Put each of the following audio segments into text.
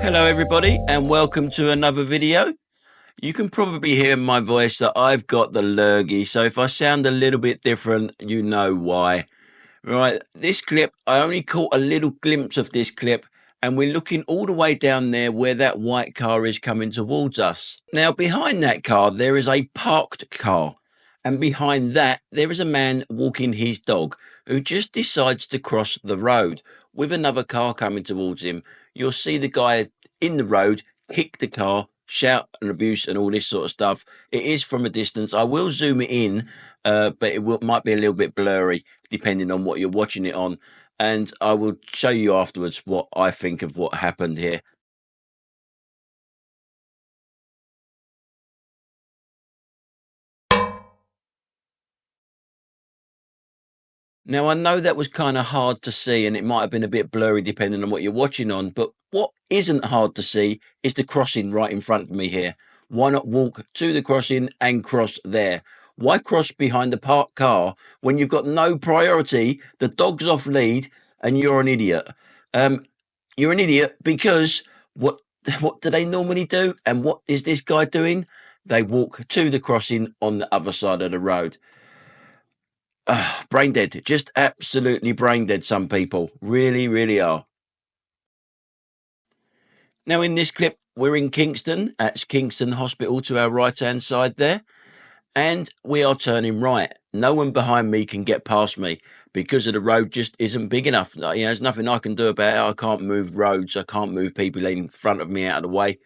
Hello everybody and welcome to another video. You can probably hear in my voice that I've got the lurgy, so if I sound a little bit different, you know why. Right, this clip, I only caught a little glimpse of this clip, and we're looking all the way down there where that white car is coming towards us. Now behind that car there is a parked car, and behind that there is a man walking his dog who just decides to cross the road with another car coming towards him. You'll see the guy in the road kick the car, shout and abuse and all this sort of stuff. It is from a distance. I will zoom it in, but it might be a little bit blurry depending on what you're watching it on, and I will show you afterwards what I think of what happened here. Now, I know that was kind of hard to see and it might have been a bit blurry depending on what you're watching on, but what isn't hard to see is the crossing right in front of me here. Why not walk to the crossing and cross there? Why cross behind the parked car when you've got no priority, the dog's off lead, and you're an idiot? You're an idiot because what do they normally do? And what is this guy doing? They walk to the crossing on the other side of the road. Brain dead, just absolutely brain dead. Some people really are. Now in this clip we're in Kingston. That's Kingston Hospital to our right hand side there, and we are turning right. No one behind me can get past me because of the road just isn't big enough. You know, there's nothing I can do about it. I can't move roads, I can't move people in front of me out of the way.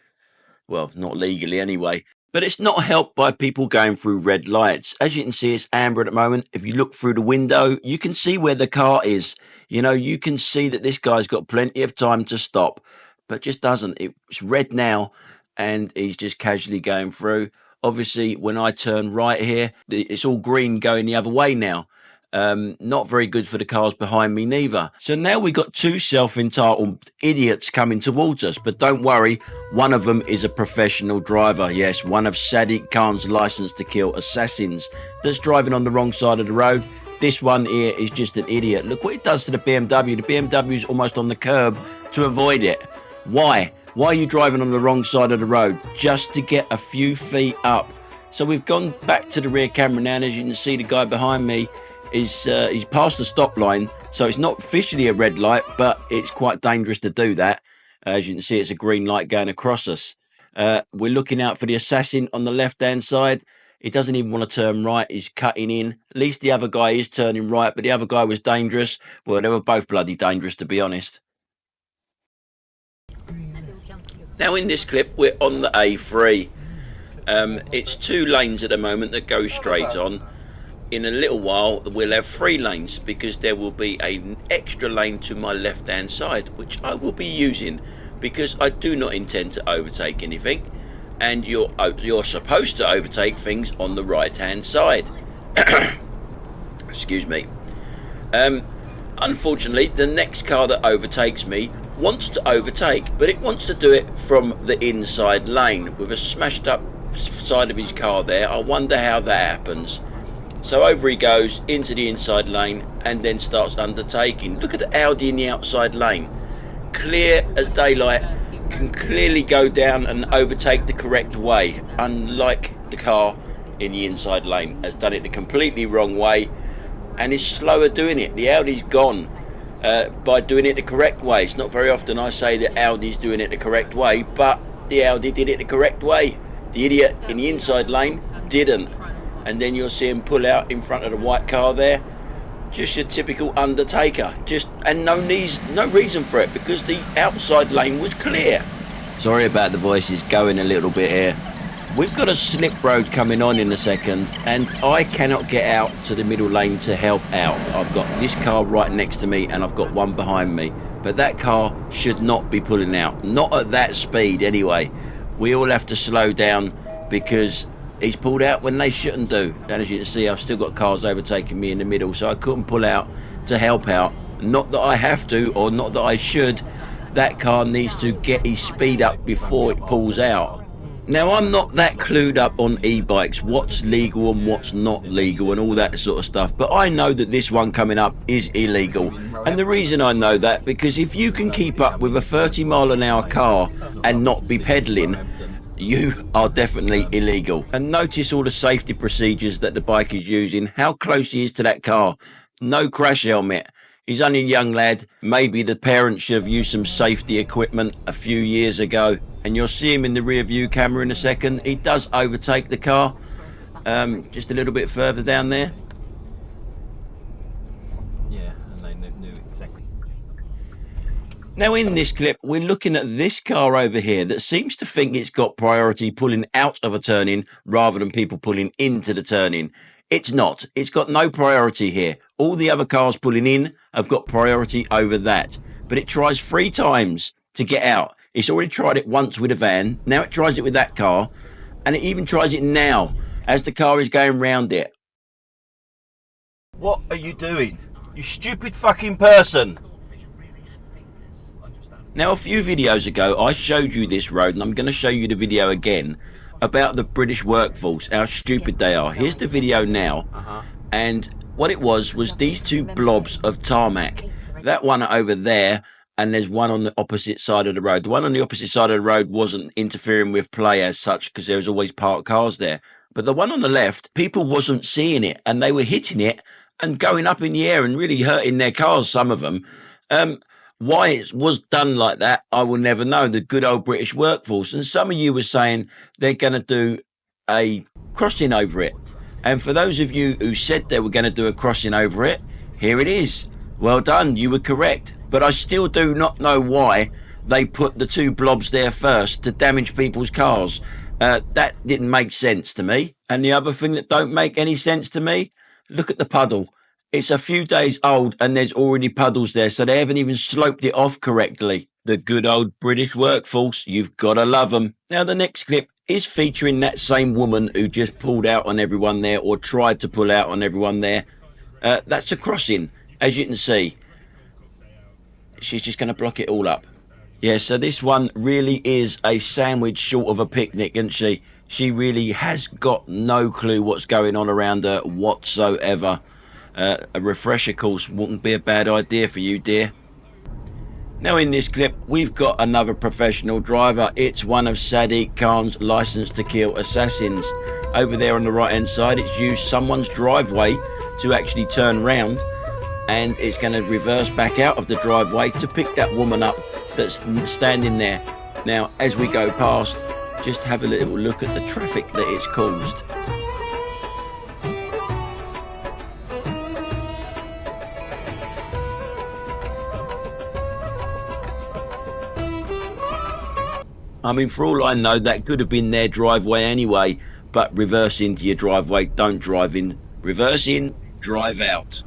Well, not legally anyway. But it's not helped by people going through red lights. As you can see, it's amber at the moment. If you look through the window, you can see where the car is. You know, you can see that this guy's got plenty of time to stop, but just doesn't. It's red now, and he's just casually going through. Obviously, when I turn right here, it's all green going the other way now. Not very good for the cars behind me neither. So now we've got two self-entitled idiots coming towards us, but don't worry, one of them is a professional driver. Yes, one of Sadiq Khan's license to kill assassins that's driving on the wrong side of the road. This one here is just an idiot. Look what it does to the BMW. The BMW is almost on the curb to avoid it. Why are you driving on the wrong side of the road? Just to get a few feet up. So we've gone back to the rear camera now, and as you can see, the guy behind me is he's past the stop line, so it's not officially a red light, but it's quite dangerous to do that. As you can see, it's a green light going across us. We're looking out for the assassin on the left hand side. He doesn't even want to turn right, he's cutting in. At least the other guy is turning right, but the other guy was dangerous. Well, they were both bloody dangerous, to be honest. Now in this clip we're on the A3. It's 2 lanes at the moment that go straight on. In a little while we'll have 3 lanes because there will be an extra lane to my left hand side, which I will be using because I do not intend to overtake anything, and you're supposed to overtake things on the right hand side. Excuse me. Unfortunately, the next car that overtakes me wants to overtake, but it wants to do it from the inside lane with a smashed up side of his car there. I wonder how that happens. So over he goes into the inside lane and then starts undertaking. Look at the Audi in the outside lane. Clear as daylight, can clearly go down and overtake the correct way, unlike the car in the inside lane has done it the completely wrong way and is slower doing it. The Audi's gone by doing it the correct way. It's not very often I say that Audi's doing it the correct way, but the Audi did it the correct way. The idiot in the inside lane didn't. And then you'll see him pull out in front of the white car there. Just your typical undertaker. And no reason for it because the outside lane was clear. Sorry about the voices going a little bit here. We've got a slip road coming on in a second, and I cannot get out to the middle lane to help out. I've got this car right next to me and I've got one behind me, but that car should not be pulling out, not at that speed anyway. We all have to slow down because he's pulled out when they shouldn't do. And as you can see, I've still got cars overtaking me in the middle, so I couldn't pull out to help out. Not that I have to, or not that I should. That car needs to get his speed up before it pulls out. Now, I'm not that clued up on e-bikes, what's legal and what's not legal and all that sort of stuff, but I know that this one coming up is illegal. And the reason I know that, because if you can keep up with a 30-mile-an-hour car and not be pedaling, you are definitely illegal. And notice all the safety procedures that the bike is using, how close he is to that car. No crash helmet. He's only a young lad. Maybe the parents should have used some safety equipment a few years ago. And you'll see him in the rear view camera in a second. He does overtake the car just a little bit further down there. Yeah, and they knew exactly. Now in this clip, we're looking at this car over here that seems to think it's got priority pulling out of a turn-in rather than people pulling into the turn-in. It's not. It's got no priority here. All the other cars pulling in have got priority over that. But it tries 3 times to get out. It's already tried it once with a van. Now it tries it with that car. And it even tries it now as the car is going round it. What are you doing? You stupid fucking person. Now, a few videos ago, I showed you this road, and I'm going to show you the video again about the British workforce, how stupid they are. Here's the video now. And what it was these 2 blobs of tarmac. That one over there, and there's one on the opposite side of the road. The one on the opposite side of the road wasn't interfering with play as such because there was always parked cars there. But the one on the left, people wasn't seeing it, and they were hitting it and going up in the air and really hurting their cars, some of them. Why it was done like that, I will never know. The good old British workforce. And some of you were saying they're going to do a crossing over it. And for those of you who said they were going to do a crossing over it, here it is. Well done, you were correct. But I still do not know why they put the 2 blobs there first to damage people's cars. That didn't make sense to me. And the other thing that don't make any sense to me, look at the puddle. It's a few days old and there's already puddles there, so they haven't even sloped it off correctly. The good old British workforce, you've got to love them. Now, the next clip is featuring that same woman who just pulled out on everyone there, or tried to pull out on everyone there. That's a crossing, as you can see. She's just going to block it all up. Yeah, so this one really is a sandwich short of a picnic, isn't she? She really has got no clue what's going on around her whatsoever. A refresher course wouldn't be a bad idea for you, dear. Now in this clip, we've got another professional driver. It's one of Sadiq Khan's License to Kill assassins. Over there on the right hand side, it's used someone's driveway to actually turn round, and it's going to reverse back out of the driveway to pick that woman up that's standing there. Now, as we go past, just have a little look at the traffic that it's caused. I mean, for all I know, that could have been their driveway anyway, but reverse into your driveway, don't drive in. Reverse in, drive out.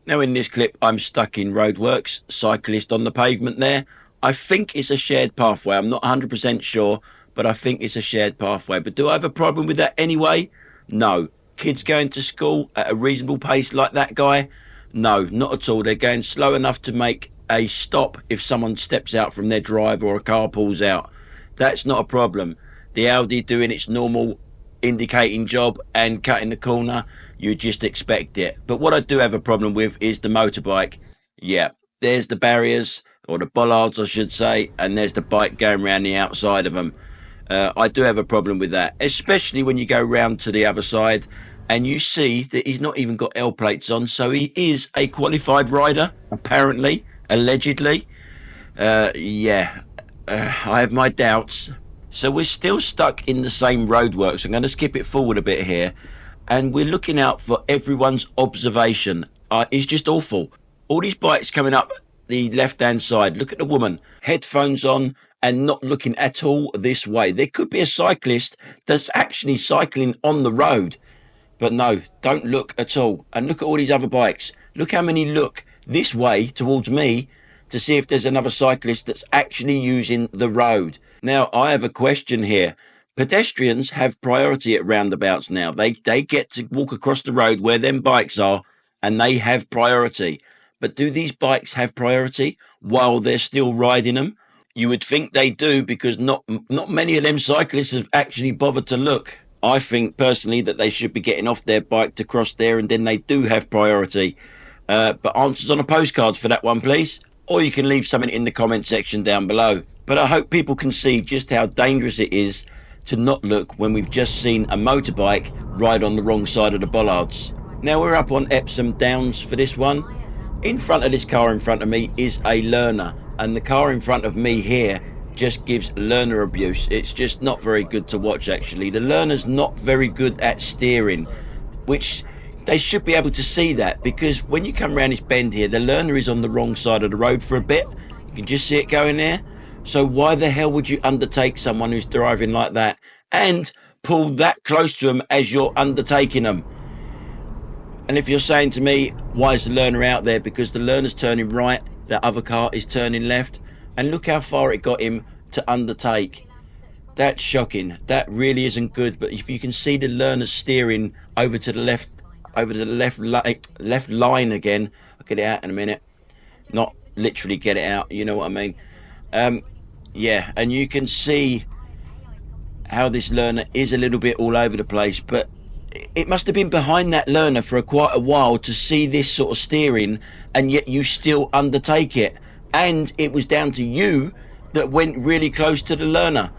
Now in this clip, I'm stuck in Roadworks, cyclist on the pavement there. I think it's a shared pathway. I'm not 100% sure, but I think it's a shared pathway. But do I have a problem with that anyway? No. Kids going to school at a reasonable pace like that guy? No, not at all. They're going slow enough to make a stop if someone steps out from their drive or a car pulls out. That's not a problem. The Audi doing its normal indicating job and cutting the corner, you just expect it. But what I do have a problem with is the motorbike. Yeah, there's the barriers, or the bollards I should say, and there's the bike going around the outside of them. I do have a problem with that, especially when you go round to the other side and you see that he's not even got L plates on, so he is a qualified rider, apparently, allegedly. I have my doubts. So we're still stuck in the same roadworks. I'm going to skip it forward a bit here, and we're looking out for everyone's observation. It's just awful. All these bikes coming up the left hand side. Look at the woman, headphones on and not looking at all this way. There could be a cyclist that's actually cycling on the road, but no, don't look at all. And look at all these other bikes. Look how many look this way towards me to see if there's another cyclist that's actually using the road. Now, I have a question here. Pedestrians have priority at roundabouts now. They get to walk across the road where them bikes are, and they have priority. But do these bikes have priority while they're still riding them? You would think they do, because not many of them cyclists have actually bothered to look. I think personally that they should be getting off their bike to cross there, and then they do have priority. But answers on a postcard for that one, please. Or you can leave something in the comment section down below. But I hope people can see just how dangerous it is to not look when we've just seen a motorbike ride on the wrong side of the bollards. Now we're up on Epsom Downs for this one. In front of this car in front of me is a learner, and the car in front of me here just gives learner abuse. It's just not very good to watch, actually. The learner's not very good at steering, which they should be able to see that, because when you come around this bend here, the learner is on the wrong side of the road for a bit. You can just see it going there. So why the hell would you undertake someone who's driving like that and pull that close to them as you're undertaking them? And if you're saying to me, why is the learner out there? Because the learner's turning right, the other car is turning left, and look how far it got him to undertake. That's shocking. That really isn't good. But if you can see the learner steering over to the left, left line again. I'll get it out in a minute. Not literally get it out, you know what I mean. Yeah, and you can see how this learner is a little bit all over the place, but it must have been behind that learner for quite a while to see this sort of steering, and yet you still undertake it. And it was down to you that went really close to the learner.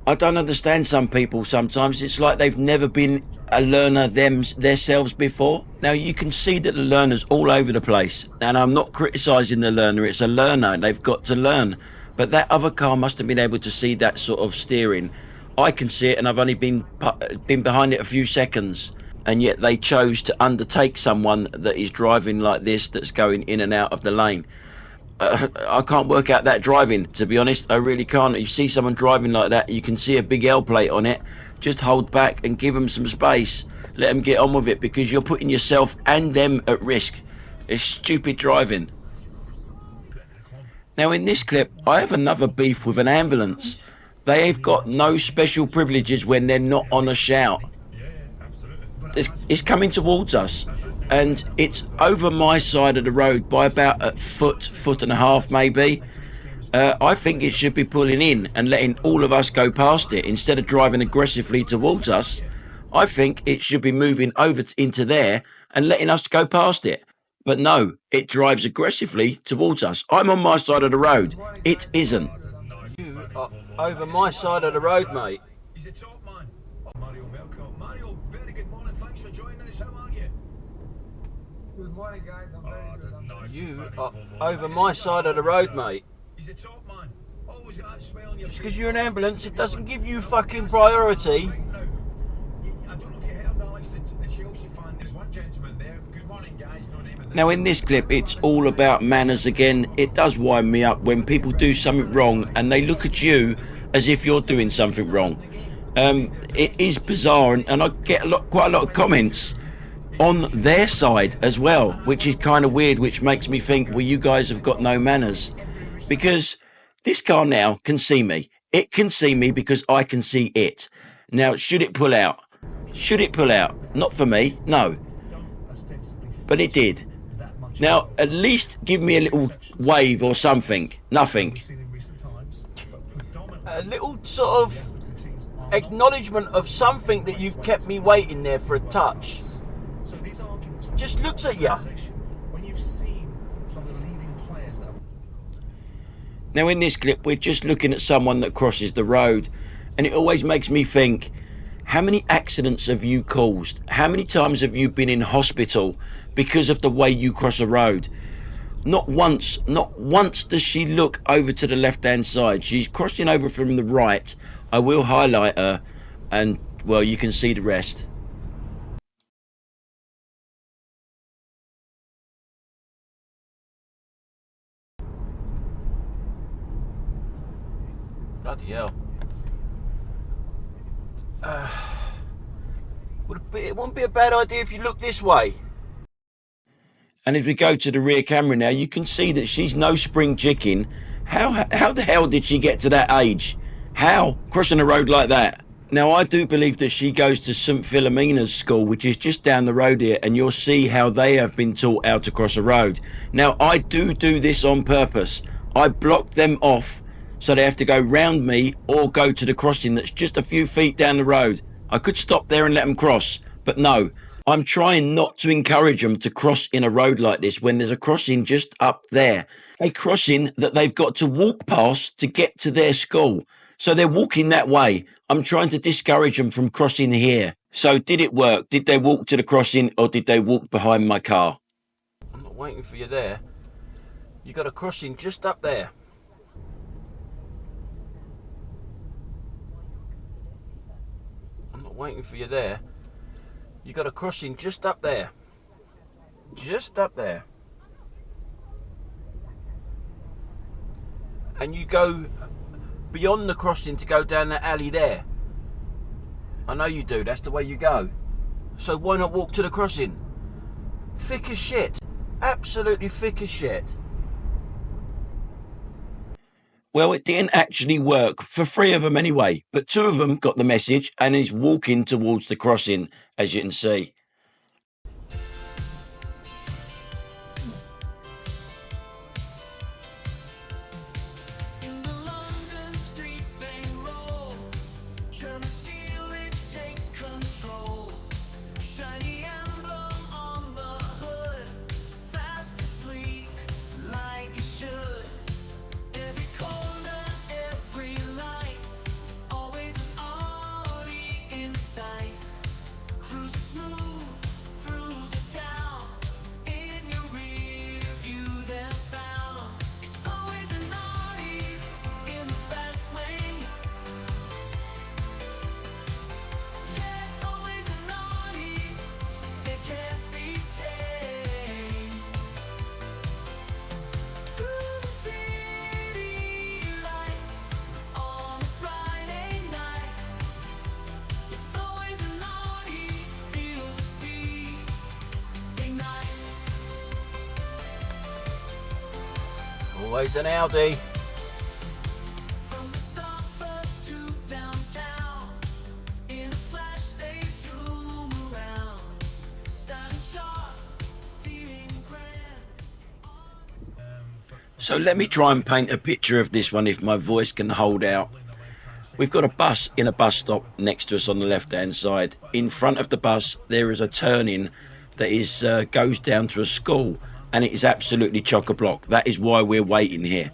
I don't understand some people sometimes. It's like they've never been a learner themselves before. Now you can see that the learner's all over the place, and I'm not criticising the learner. It's a learner, they've got to learn. But that other car must have been able to see that sort of steering. I can see it, and I've only been behind it a few seconds, and yet they chose to undertake someone that is driving like this, that's going in and out of the lane. I can't work out that driving, to be honest. I really can't. You see someone driving like that, you can see a big L plate on it. Just hold back and give them some space. Let them get on with it, because you're putting yourself and them at risk. It's stupid driving. Now in this clip, I have another beef with an ambulance. They've got no special privileges when they're not on a shout. It's coming towards us, and it's over my side of the road by about a foot and a half maybe. I think it should be pulling in and letting all of us go past it instead of driving aggressively towards us. I think it should be moving over into there and letting us go past it. But no, it drives aggressively towards us. I'm on my side of the road. It isn't. You are over my side of the road, mate. He's a top man. Oh, Mario Melko. Mario, very good morning. Thanks for joining us. How are you? Good morning, guys. I'm very good. You are over my side of the road, mate. He's a top man. Always got that smile on your face. Just because you're an ambulance, it doesn't give you fucking priority. Right now, I don't know if you heard Alex, the Chelsea fan. There's one gentleman there. Good morning, guys. No name in the... Now in this clip, it's all about manners again. It does wind me up when people do something wrong and they look at you as if you're doing something wrong. It is bizarre, and I get quite a lot of comments on their side as well, which is kind of weird, which makes me think, well, you guys have got no manners. Because this car now can see me. It can see me because I can see it. Now, should it pull out? Should it pull out? Not for me, no. But it did. Now, at least give me a little wave or something. Nothing. A little sort of acknowledgement of something that you've kept me waiting there for a touch. Just looks at you. Now in this clip, we're just looking at someone that crosses the road, and it always makes me think, how many accidents have you caused? How many times have you been in hospital because of the way you cross a road? Not once does she look over to the left hand side. She's crossing over from the right. I will highlight her, and well, you can see the rest. Bloody hell. It wouldn't be a bad idea if you look this way. And as we go to the rear camera now, you can see that she's no spring chicken. How the hell did she get to that age? How? Crossing a road like that? Now, I do believe that she goes to St Philomena's school, which is just down the road here, and you'll see how they have been taught how to cross a road. Now, I do this on purpose. I block them off So they have to go round me or go to the crossing that's just a few feet down the road. I could stop there and let them cross, but no. I'm trying not to encourage them to cross in a road like this when there's a crossing just up there. A crossing that they've got to walk past to get to their school. So they're walking that way. I'm trying to discourage them from crossing here. So did it work? Did they walk to the crossing or did they walk behind my car? I'm not waiting for you there. You got a crossing just up there. I'm not waiting for you there. You got a crossing just up there. Just up there. And you go beyond the crossing to go down that alley there. I know you do, that's the way you go. So why not walk to the crossing? Thick as shit. Absolutely thick as shit. Well, it didn't actually work for 3 of them anyway, but 2 of them got the message and is walking towards the crossing, as you can see. Always an Audi. From the suburbs to downtown, in a flash they zoom around, standing sharp, feeling grand. So let me try and paint a picture of this one if my voice can hold out. We've got a bus in a bus stop next to us on the left hand side. In front of the bus there is a turning that is goes down to a school, and it is absolutely chock-a-block. That is why we're waiting here,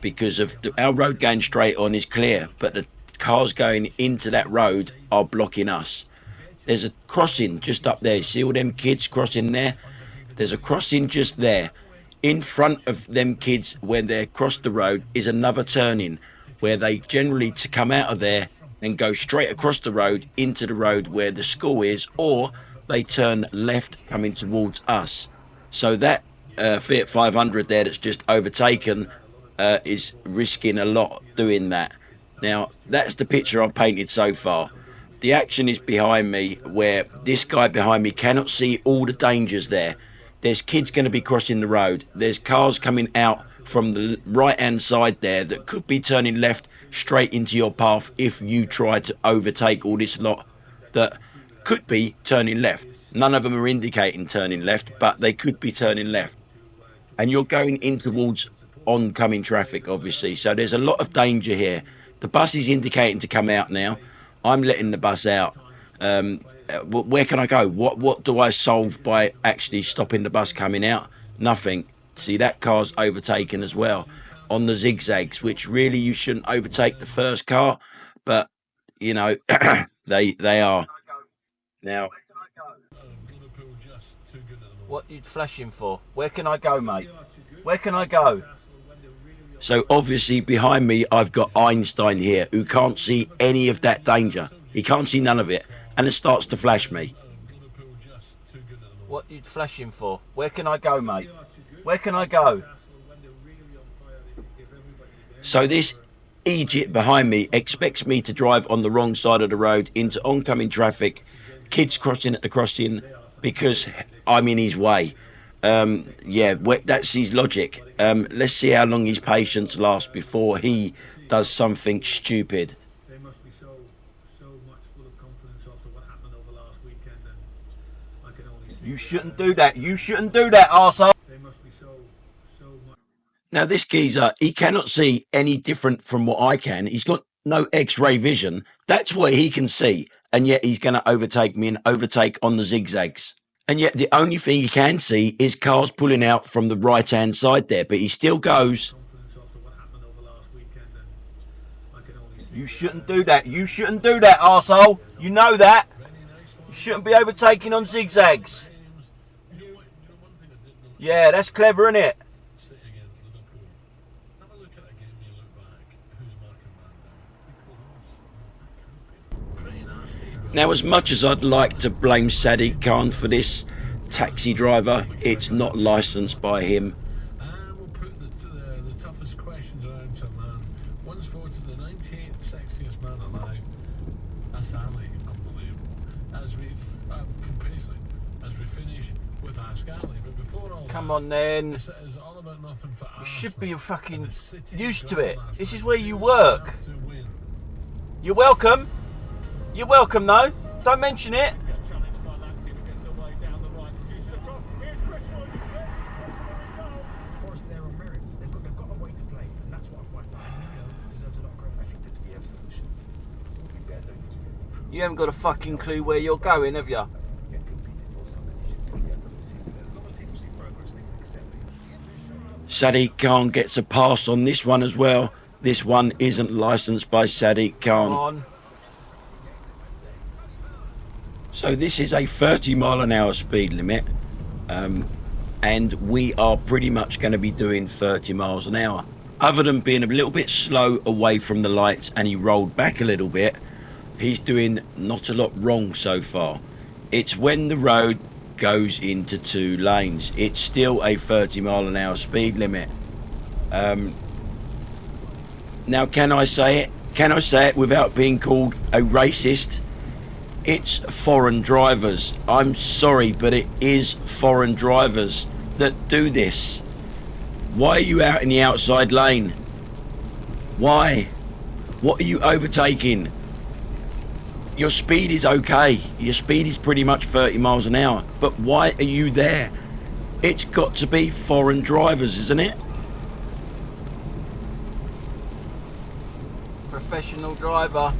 because of our road going straight on is clear, but the cars going into that road are blocking us. There's a crossing just up there. See all them kids crossing there? There's a crossing just there. In front of them kids, when they cross the road, is another turning where they generally to come out of there and go straight across the road into the road where the school is, or they turn left coming towards us. So that Fiat 500 there that's just overtaken is risking a lot doing that. Now, that's the picture I've painted so far. The action is behind me, where this guy behind me cannot see all the dangers there. There's kids going to be crossing the road. There's cars coming out from the right-hand side there that could be turning left straight into your path if you try to overtake all this lot that could be turning left. None of them are indicating turning left, but they could be turning left. And you're going in towards oncoming traffic, obviously. So there's a lot of danger here. The bus is indicating to come out now. I'm letting the bus out. Where can I go? What do I solve by actually stopping the bus coming out? Nothing. See, that car's overtaken as well on the zigzags, which really you shouldn't overtake the first car, but you know they are. Now, What are you flashing for? Where can I go, mate? Where can I go? so obviously behind me I've got Einstein here, who can't see any of that danger. He can't see none of it, and it starts to flash me. What are you flashing for? Where can I go, mate? Where can I go? So this Egypt behind me expects me to drive on the wrong side of the road into oncoming traffic, kids crossing at the crossing, because I'm in his way. Yeah, that's his logic. Let's see how long his patience lasts before he does something stupid. They must be so much full of confidence after what happened over last weekend, and I can only see You shouldn't do that. You shouldn't do that, arsehole. they must be so much. Now, this geezer, he cannot see any different from what I can. He's got no X-ray vision. That's what he can see. And yet he's going to overtake me and overtake on the zigzags. And yet the only thing he can see is cars pulling out from the right-hand side there. But he still goes. You shouldn't do that. You shouldn't do that, arsehole. You know that. You shouldn't be overtaking on zigzags. Yeah, that's clever, isn't it? Now, as much as I'd like to blame Sadiq Khan for this taxi driver, it's not licensed by him. We'll put the toughest questions around to a man. Once voted the 98th sexiest man alive. That's Ali, unbelievable. As we finish with Ask Ali, but before all Come that, on then. it's all about nothing for You should be Arsenal fucking and the City used to Grand it. last This night. is where you They work. have to win. You're welcome. You're welcome, though. Don't mention it. Forest, they're on merit. They've got a way to play, and that's what I quite like. And Nuno deserves a lot of credit. I think that we have solutions. We'll be better if we You haven't got a fucking clue where you're going, have you? get competed in those competitions at the end of the season. A lot of people see progress, they can accept it. Sadiq Khan gets a pass on this one as well. This one isn't licensed by Sadiq Come Khan. on. So this is a 30-mile-an-hour speed limit. And we are pretty much going to be doing 30 miles an hour. Other than being a little bit slow away from the lights and he rolled back a little bit, he's doing not a lot wrong so far. It's when the road goes into 2 lanes. It's still a 30-mile-an-hour speed limit. Now, can I say it? Can I say it without being called a racist? It's foreign drivers. I'm sorry, but it is foreign drivers that do this. Why are you out in the outside lane? Why? What are you overtaking? Your speed is okay. Your speed is pretty much 30 miles an hour. But why are you there? It's got to be foreign drivers, isn't it? Professional driver.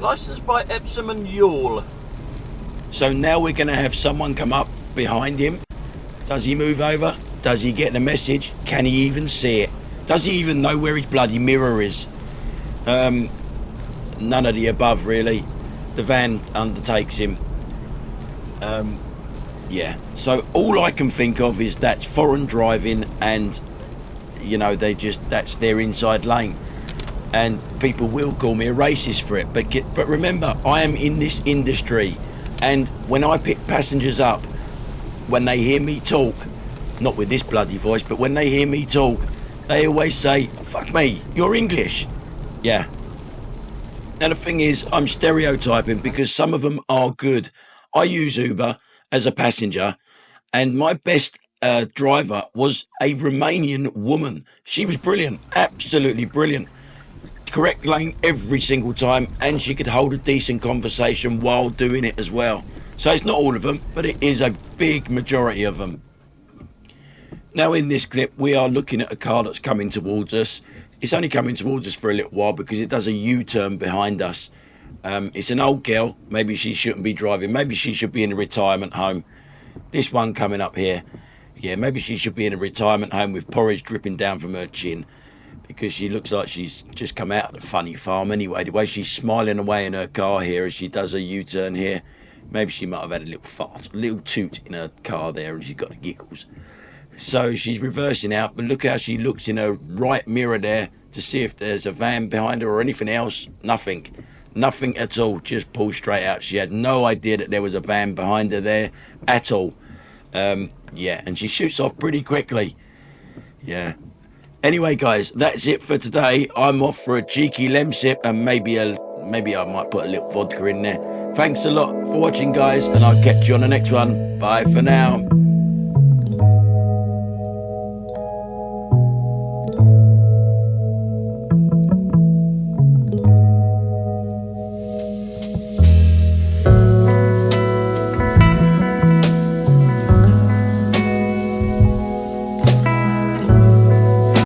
Licensed by Epsom and Yule. So now we're going to have someone come up behind him. Does he move over? Does he get the message? Can he even see it? Does he even know where his bloody mirror is? None of the above, really. The van undertakes him. Yeah. So all I can think of is that's foreign driving, and you know, that's their inside lane. And people will call me a racist for it, but remember, I am in this industry, and when I pick passengers up, when they hear me talk, not with this bloody voice, but when they hear me talk, they always say, "Fuck me, you're English." Yeah. Now the thing is, I'm stereotyping because some of them are good. I use Uber as a passenger, and my best driver was a Romanian woman. She was brilliant, absolutely brilliant. Correct lane every single time, and she could hold a decent conversation while doing it as well. So it's not all of them, but it is a big majority of them. Now in this clip, we are looking at a car that's coming towards us. It's only coming towards us for a little while because it does a U-turn behind us. It's an old girl. Maybe she shouldn't be driving. Maybe she should be in a retirement home. This one coming up here. Yeah, maybe she should be in a retirement home with porridge dripping down from her chin, because she looks like she's just come out of the funny farm anyway. The way she's smiling away in her car here as she does a U-turn here. Maybe she might have had a little fart, a little toot in her car there, and she's got the giggles. So she's reversing out, but look how she looks in her right mirror there to see if there's a van behind her or anything else. Nothing. Nothing at all. Just pulled straight out. She had no idea that there was a van behind her there at all. Yeah, and she shoots off pretty quickly. Yeah. Anyway, guys, that's it for today. I'm off for a cheeky lemsip, and maybe I might put a little vodka in there. Thanks a lot for watching, guys, and I'll catch you on the next one. Bye for now.